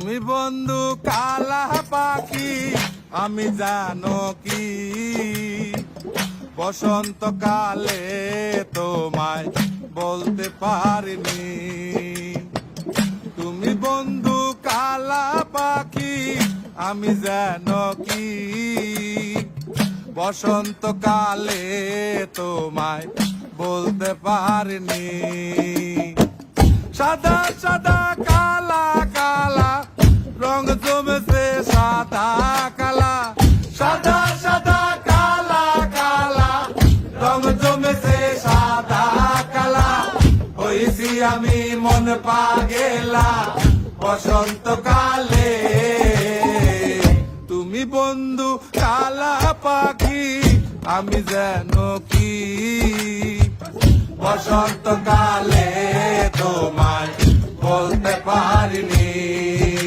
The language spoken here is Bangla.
তুমি বন্ধু কালা পাখি, আমি জানো কি বসন্তকালে তোমায় বলতে পারিনি। তুমি বন্ধু কালা পাখি, আমি জানো কি বসন্তকালে তোমায় বলতে পারিনি। সাদা সাদা কালা কালা রং জমেছে সাদা কালা, সাদা সাদা কালা কালা রং জমেছে সাদা কালা। হইছি আমি মন পাগেলা বসন্তকালে। তুমি বন্ধু কালা পাখি, আমি যেন কি বসন্তকালে তোমায় বলতে পারিনি।